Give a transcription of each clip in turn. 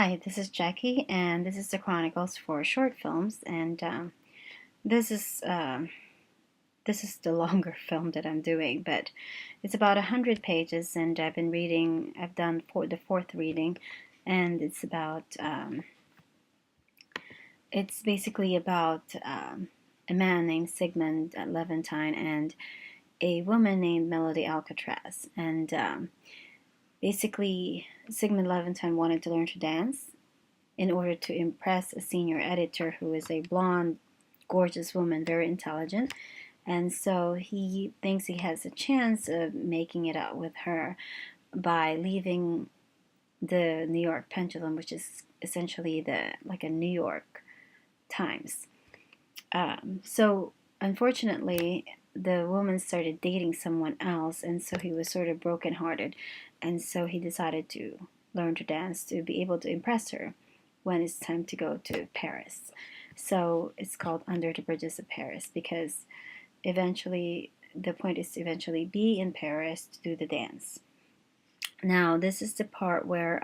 Hi, this is Jackie, and this is the Chronicles for short films. And this is this is the longer film that I'm doing, but it's about 100 pages, and I've been reading. I've done the fourth reading, and it's basically about a man named Sigmund Levantine and a woman named Melody Alcatraz, and basically Sigmund Levantine wanted to learn to dance in order to impress a senior editor who is a blonde, gorgeous woman, very intelligent. And so he thinks he has a chance of making it out with her by leaving the New York Pendulum, which is essentially like a New York Times. So unfortunately, the woman started dating someone else, and so he was sort of brokenhearted, and so he decided to learn to dance to be able to impress her when it's time to go to Paris. So it's called Under the Bridges of Paris because eventually the point is to eventually be in Paris to do the dance. Now, this is the part where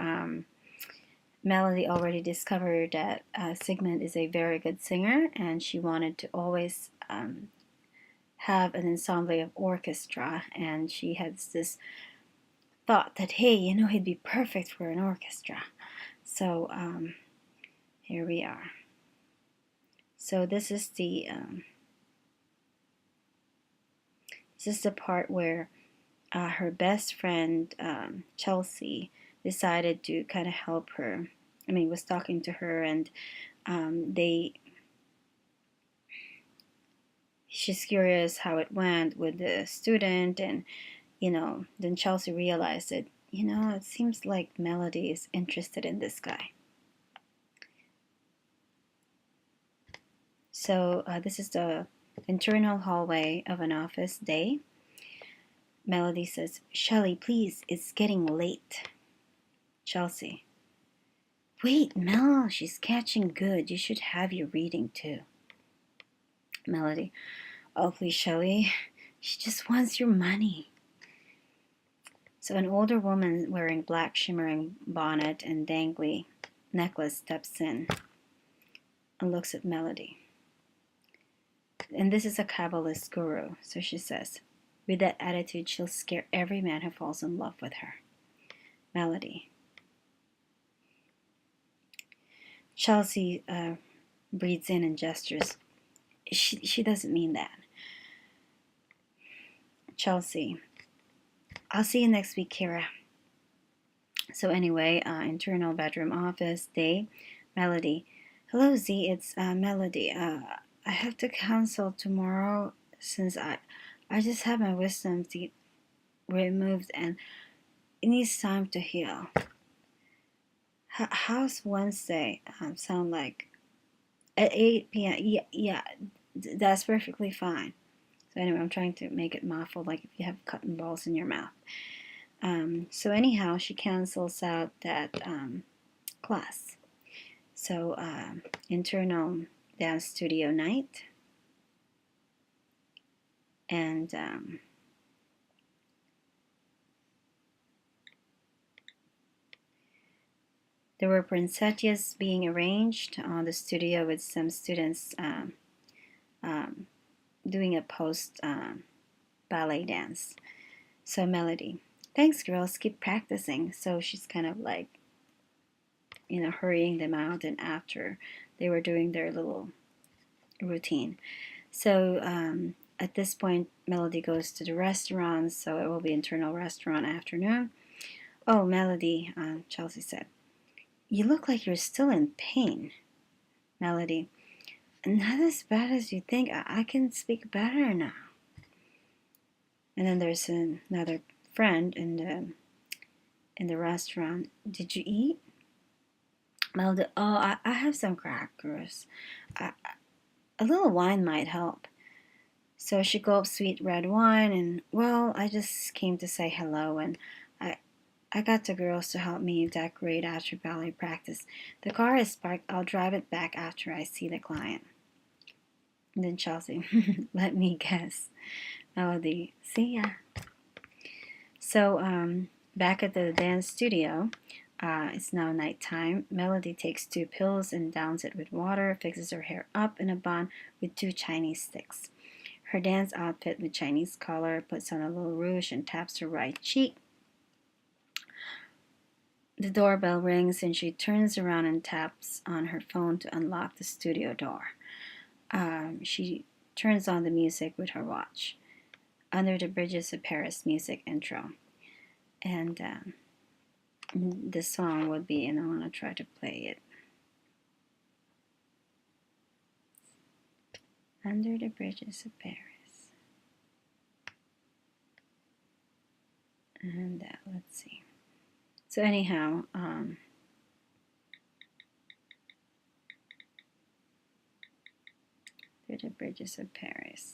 Melody already discovered that Sigmund is a very good singer, and she wanted to always have an ensemble of orchestra, and she has this thought that, hey, he'd be perfect for an orchestra. So here we are. So this is the part where her best friend Chelsea decided to kind of help her. Was talking to her, and she's curious how it went with the student, and then Chelsea realized that it seems like Melody is interested in this guy. So this is the internal hallway of an office day. Melody says, "Shelley, please, it's getting late." Chelsea, "Wait, Mel, she's catching good. You should have your reading too." Melody, "Oh, please, Shelley. She just wants your money." So an older woman wearing black shimmering bonnet and dangly necklace steps in and looks at Melody. And this is a Kabbalist guru, so she says, with that attitude, she'll scare every man who falls in love with her. Melody. Chelsea breathes in and gestures. She doesn't mean that. Chelsea, "I'll see you next week, Kira." So anyway, internal bedroom office day. Melody, "Hello, Z, it's Melody. I have to cancel tomorrow since I just had my wisdom teeth removed and it needs time to heal. How's Wednesday sound like?" At 8 p.m. Yeah, that's perfectly fine. So anyway, I'm trying to make it muffled, like if you have cotton balls in your mouth. So anyhow, she cancels out that class. So internal dance studio night, and there were poinsettias being arranged on the studio with some students doing a post ballet dance. So Melody, "Thanks, girls, keep practicing." So she's kind of like, hurrying them out, and after they were doing their little routine. So at this point, Melody goes to the restaurant, so it will be internal restaurant afternoon. "Oh, Melody," Chelsea said, "you look like you're still in pain." Melody, "Not as bad as you think. I can speak better now." And then there's another friend in the restaurant. "Did you eat?" Melody, "Oh, I have some crackers. A little wine might help." So she gulped sweet red wine, and, "Well, I just came to say hello, and I got the girls to help me decorate after ballet practice. The car is parked. I'll drive it back after I see the client." And then Chelsea, "Let me guess." Melody, "See ya." So back at the dance studio, It's now nighttime. Melody takes 2 pills and downs it with water, fixes her hair up in a bun with 2 Chinese sticks. Her dance outfit with Chinese color, puts on a little rouge and taps her right cheek. The doorbell rings and she turns around and taps on her phone to unlock the studio door. She turns on the music with her watch. Under the Bridges of Paris music intro. And the song would be, and I want to try to play it. Under the Bridges of Paris. And let's see. So anyhow, under the Bridges of Paris.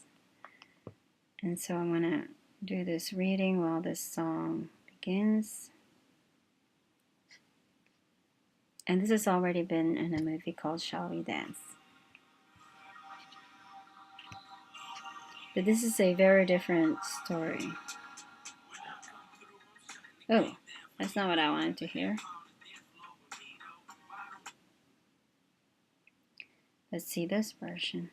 And so I'm going to do this reading while this song begins. And this has already been in a movie called Shall We Dance. But this is a very different story. Oh, that's not what I wanted to hear. Let's see this version.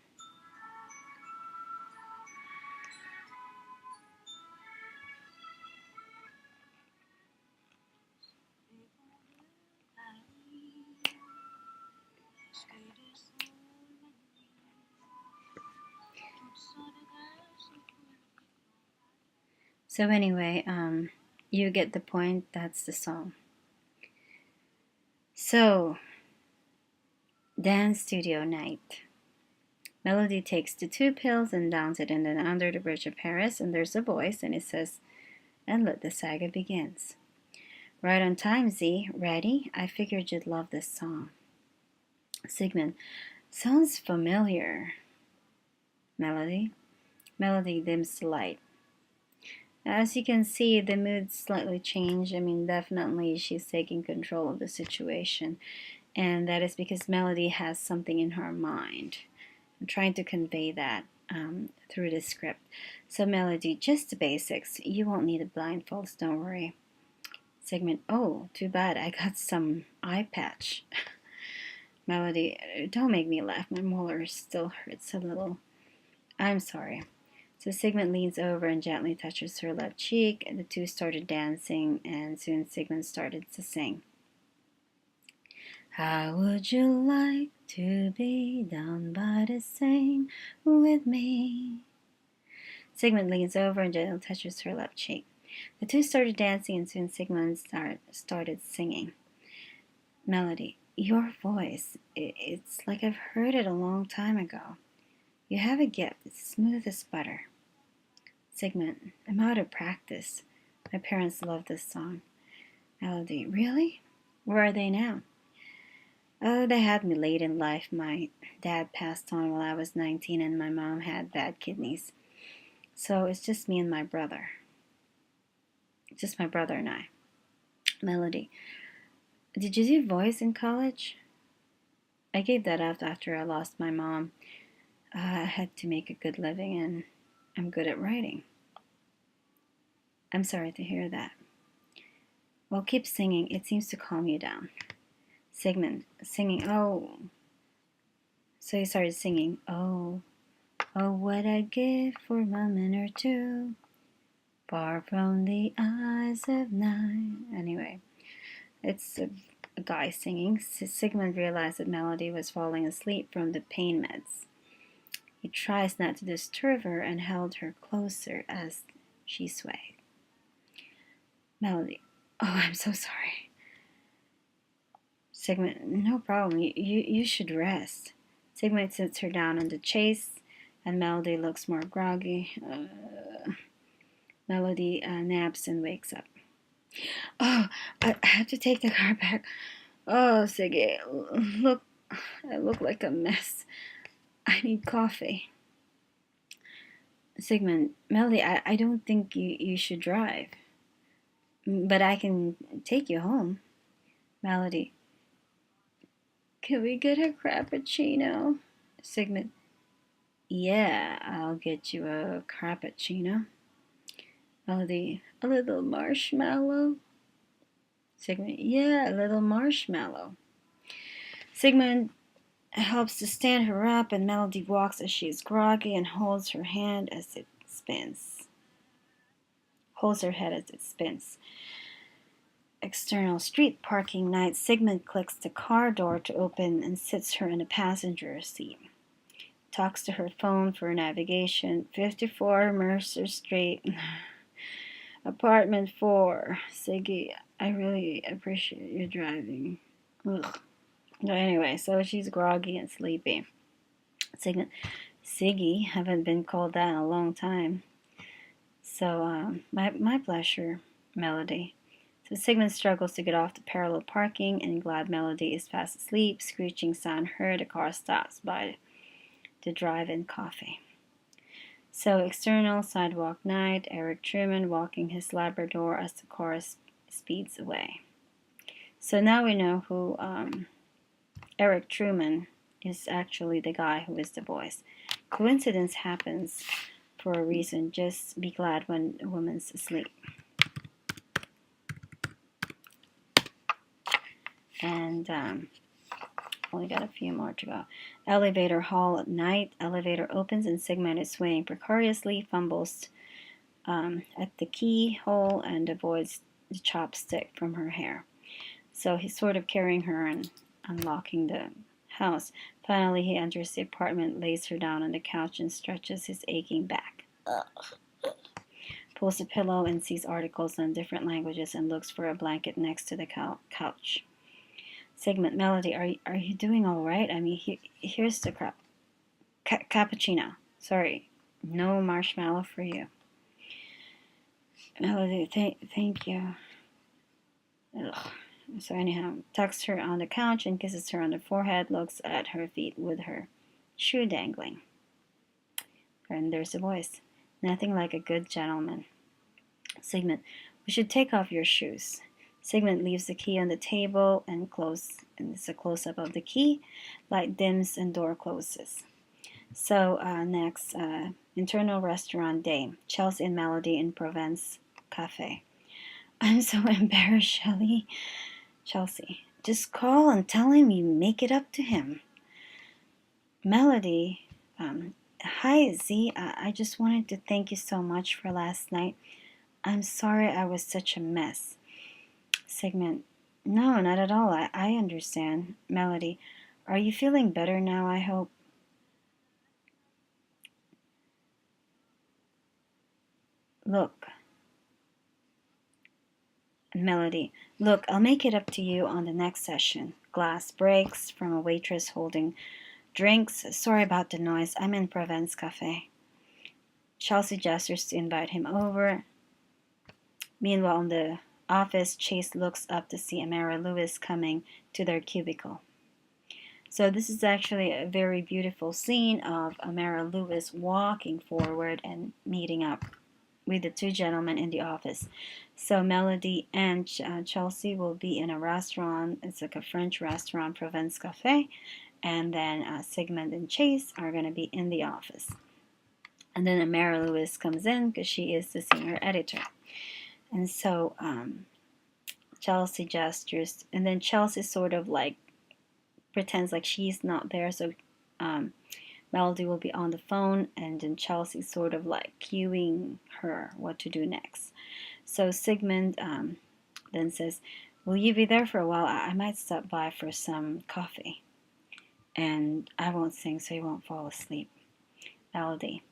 So anyway, you get the point. That's the song. So, dance studio night. Melody takes the 2 pills and downs it, and then under the bridge of Paris, and there's a voice, and it says, "And let the saga begins." Right on time, Z. Ready? I figured you'd love this song. Sigmund. Sounds familiar. Melody. Melody dims the light. As you can see, the mood slightly changed. I mean, definitely she's taking control of the situation. And that is because Melody has something in her mind. I'm trying to convey that through the script. So, Melody, just the basics. You won't need a blindfolds, don't worry. Sigmund, oh, too bad. I got some eye patch. Melody, don't make me laugh. My molar still hurts a little. I'm sorry. So Sigmund leans over and gently touches her left cheek, and the two started dancing, and soon Sigmund started to sing. How would you like to be down by the Seine with me? Sigmund leans over and gently touches her left cheek. The two started dancing, and soon Sigmund started singing. Melody, your voice, it's like I've heard it a long time ago. You have a gift, it's smooth as butter. Sigmund, I'm out of practice. My parents love this song. Melody, really? Where are they now? Oh, they had me late in life. My dad passed on while I was 19 and my mom had bad kidneys. So it's just me and my brother. Just my brother and I. Melody, did you do voice in college? I gave that up after I lost my mom. I had to make a good living and I'm good at writing. I'm sorry to hear that. Well, keep singing. It seems to calm you down. Sigmund, singing, oh. So he started singing, oh, oh, what I'd give for a moment or two, far from the eyes of night. Anyway, it's a guy singing. Sigmund realized that Melody was falling asleep from the pain meds. He tries not to disturb her and held her closer as she swayed. Melody, oh, I'm so sorry. Sigmund, no problem. You should rest. Sigmund sits her down on the chase, and Melody looks more groggy. Melody naps and wakes up. Oh, I have to take the car back. Oh, Siggy, look, I look like a mess. I need coffee. Sigmund, Melody, I don't think you should drive. But I can take you home. Melody, can we get a cappuccino? Sigmund, yeah, I'll get you a cappuccino. Melody, a little marshmallow. Sigmund, yeah, a little marshmallow. Sigmund helps to stand her up, and Melody walks as she is groggy and holds her hand as it spins. Holds her head as it spins. External street parking night. Sigmund clicks the car door to open and sits her in the passenger seat. Talks to her phone for navigation. 54 Mercer Street, apartment 4. Siggy, I really appreciate you driving. Ugh. No, anyway, so she's groggy and sleepy. Siggy, haven't been called that in a long time. So, my pleasure, Melody. So Sigmund struggles to get off the parallel parking, and glad Melody is fast asleep. Screeching sound heard. The car stops by the drive-in coffee. So external sidewalk night. Eric Truman walking his Labrador as the car speeds away. So now we know who Eric Truman is actually the guy who is the voice. Coincidence happens for a reason. Just be glad when a woman's asleep. And only got a few more to go. Elevator hall at night. Elevator opens and Sigmund is swaying precariously, fumbles at the keyhole and avoids the chopstick from her hair. So he's sort of carrying her and unlocking the house. Finally, he enters the apartment, lays her down on the couch, and stretches his aching back. Pulls a pillow and sees articles in different languages and looks for a blanket next to the couch. Sigmund, Melody, are you doing all right? I mean, here's the cappuccino. Sorry, no marshmallow for you. Melody, thank you. Ugh. So anyhow, tucks her on the couch and kisses her on the forehead, looks at her feet with her shoe dangling. And there's a voice. Nothing like a good gentleman. Sigmund, we should take off your shoes. Sigmund leaves the key on the table and it's a close-up of the key. Light dims and door closes. So next, internal restaurant day. Chelsea and Melody in Provence Cafe. I'm so embarrassed, Shelley. Chelsea, just call and tell him you make it up to him. Melody, hi Z, I just wanted to thank you so much for last night. I'm sorry I was such a mess. Sigmund, no, not at all. I understand. Melody, are you feeling better now, I hope? Look. Melody, look, I'll make it up to you on the next session. Glass breaks from a waitress holding drinks. Sorry about the noise. I'm in Provence Cafe. Chelsea gestures to invite him over. Meanwhile, in the office, Chase looks up to see Amara Lewis coming to their cubicle. So this is actually a very beautiful scene of Amara Lewis walking forward and meeting up with the two gentlemen in the office. So Melody and Chelsea will be in a restaurant. It's like a French restaurant, Provence Cafe. And then Sigmund and Chase are going to be in the office. And then Amara Lewis comes in because she is the senior editor. And so Chelsea gestures. And then Chelsea sort of like pretends like she's not there. So Melody will be on the phone, and then Chelsea sort of like cueing her what to do next. So Sigmund then says, will you be there for a while? I might stop by for some coffee. And I won't sing so you won't fall asleep. Melody,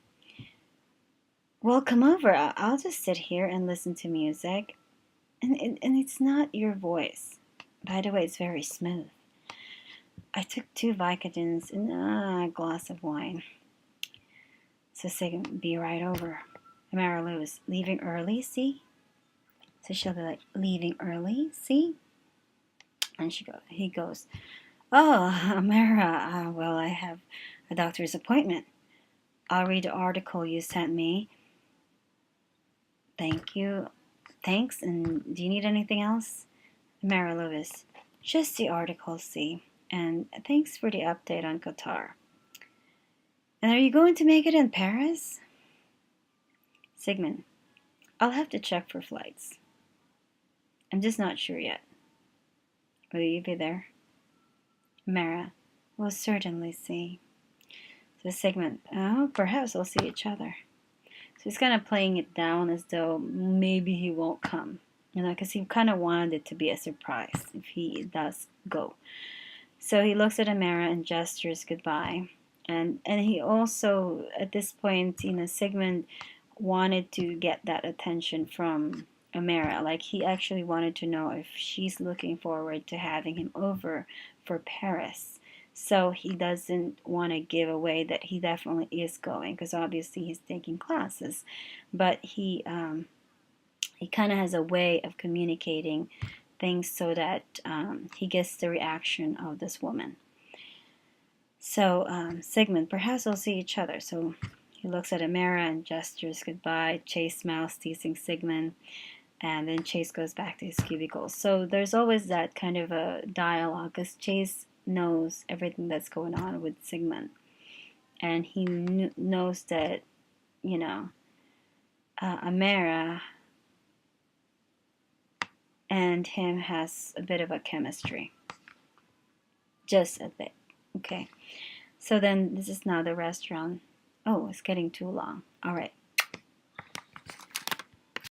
well, come over. I'll just sit here and listen to music. And it's not your voice. By the way, it's very smooth. I took 2 Vicodins and a glass of wine. So Sigmund, be right over. Amara Lewis, leaving early, see? So she'll be like, leaving early, see? And he goes, oh, Amara, well, I have a doctor's appointment. I'll read the article you sent me. Thank you. Thanks, and do you need anything else? Amara Lewis, just the article, see? And thanks for the update on Qatar. And are you going to make it in Paris? Sigmund, I'll have to check for flights. I'm just not sure yet. Will you be there? Mara, we'll certainly see. So Sigmund, oh, perhaps we'll see each other. So he's kind of playing it down as though maybe he won't come. Because he kind of wanted it to be a surprise if he does go. So he looks at Amara and gestures goodbye. And he also, at this point, Sigmund wanted to get that attention from Amara. Like, he actually wanted to know if she's looking forward to having him over for Paris. So he doesn't want to give away that he definitely is going, because obviously he's taking classes. But he kind of has a way of communicating things so that he gets the reaction of this woman. So Sigmund, perhaps we'll see each other. So he looks at Amara and gestures goodbye. Chase smiles, teasing Sigmund, and then Chase goes back to his cubicle. So there's always that kind of a dialogue, because Chase knows everything that's going on with Sigmund, and he knows that, Amara and him has a bit of a chemistry. Just a bit. Okay. So then this is now the restaurant. Oh, it's getting too long. All right.